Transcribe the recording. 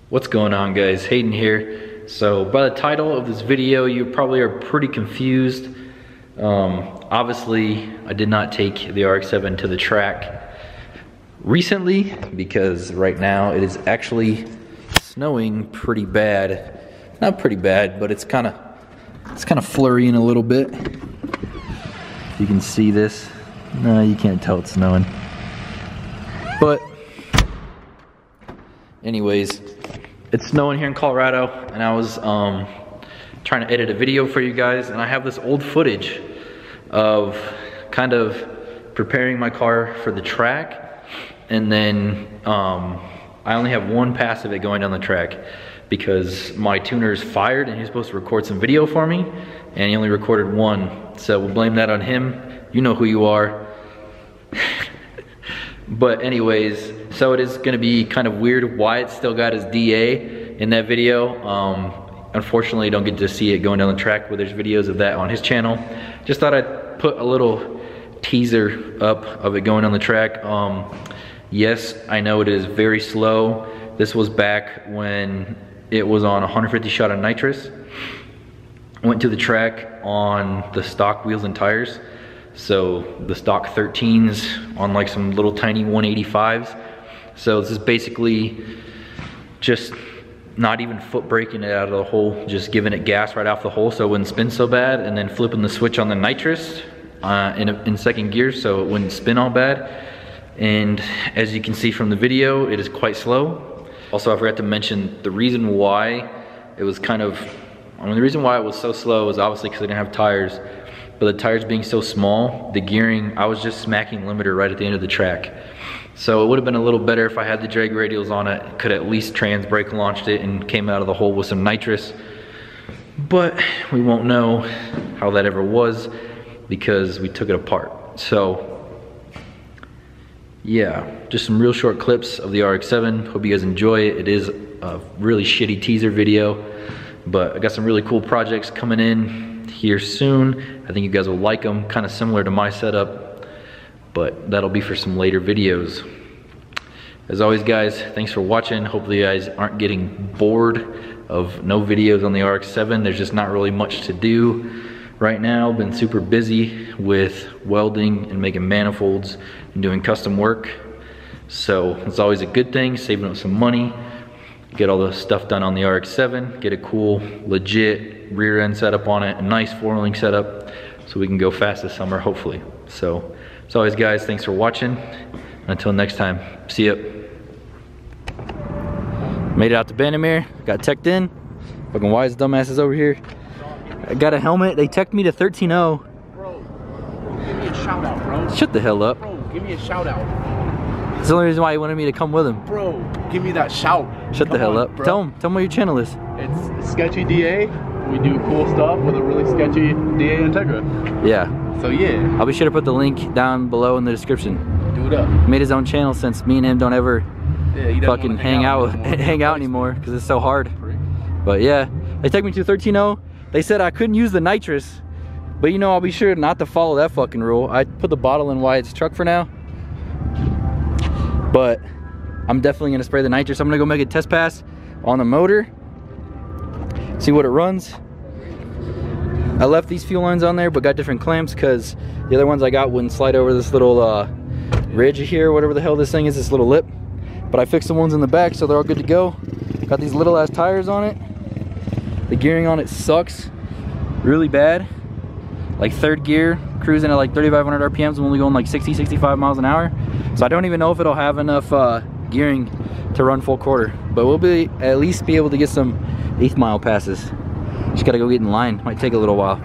What's going on, guys? Hayden here. So by the title of this video, you probably are pretty confused. Obviously, I did not take the RX-7 to the track recently because right now it is actually snowing pretty bad. Not pretty bad, but it's kind of flurrying a little bit. You can see this. No, you can't tell it's snowing. But anyways, it's snowing here in Colorado, and I was trying to edit a video for you guys, and I have this old footage of kind of preparing my car for the track, and then I only have one pass of it going down the track because my tuner is fired and he's supposed to record some video for me, and he only recorded one, so we'll blame that on him. You know who you are. But anyways, so it is gonna be kind of weird. Wyatt still got his DA in that video. Unfortunately, you don't get to see it going down the track, but there's videos of that on his channel. Just thought I'd put a little teaser up of it going down the track. Yes, I know it is very slow. This was back when it was on 150 shot of nitrous. Went to the track on the stock wheels and tires. So the stock 13s on like some little tiny 185s. So this is basically just not even foot braking it out of the hole, just giving it gas right off the hole so it wouldn't spin so bad, and then flipping the switch on the nitrous in second gear so it wouldn't spin all bad. And as you can see from the video, it is quite slow. Also, I forgot to mention the reason why it was the reason why it was so slow was obviously because I didn't have tires. But the tires being so small, the gearing, I was just smacking limiter right at the end of the track. So it would have been a little better if I had the drag radials on it, could at least trans brake launched it and came out of the hole with some nitrous. But we won't know how that ever was because we took it apart. So yeah, just some real short clips of the RX-7. Hope you guys enjoy it. It is a really shitty teaser video, but I got some really cool projects coming in here soon. I think you guys will like them, kind of similar to my setup, but that'll be for some later videos. As always, guys, thanks for watching. Hopefully you guys aren't getting bored of no videos on the RX-7. There's just not really much to do right now. Been super busy with welding and making manifolds and doing custom work, so it's always a good thing, saving up some money, get all the stuff done on the RX-7, get a cool, legit rear end setup on it, a nice four-wheeling setup, so we can go fast this summer, hopefully. So, as always, guys, thanks for watching. Until next time, see ya. Made it out to Bandimere, got teched in. Fucking wise dumbasses over here. I got a helmet, they teched me to 13.0. Bro, give me a shout out, bro. Shut the hell up. Bro, give me a shout out. That's the only reason why he wanted me to come with him. Bro, give me that shout. Shut the hell up. Bro. Tell him what your channel is. It's Sketchy DA. We do cool stuff with a really sketchy DA Integra. Yeah. So yeah. I'll be sure to put the link down below in the description. Do it up. He made his own channel since me and him don't ever fucking hang out anymore because it's so hard. But yeah, they took me to 13.0. They said I couldn't use the nitrous, but you know, I'll be sure not to follow that fucking rule. I put the bottle in Wyatt's truck for now, but I'm definitely gonna spray the nitrous. I'm gonna go make a test pass on the motor, see what it runs. I left these fuel lines on there but got different clamps because the other ones I got wouldn't slide over this little ridge here, whatever the hell this thing is, this little lip. But I fixed the ones in the back so they're all good to go. Got these little ass tires on it. The gearing on it sucks really bad. Like third gear, cruising at like 3,500 RPMs, I'm only going like 60, 65 miles an hour. So I don't even know if it'll have enough gearing to run full quarter. But we'll at least be able to get some 8th mile passes. Just gotta go get in line, might take a little while.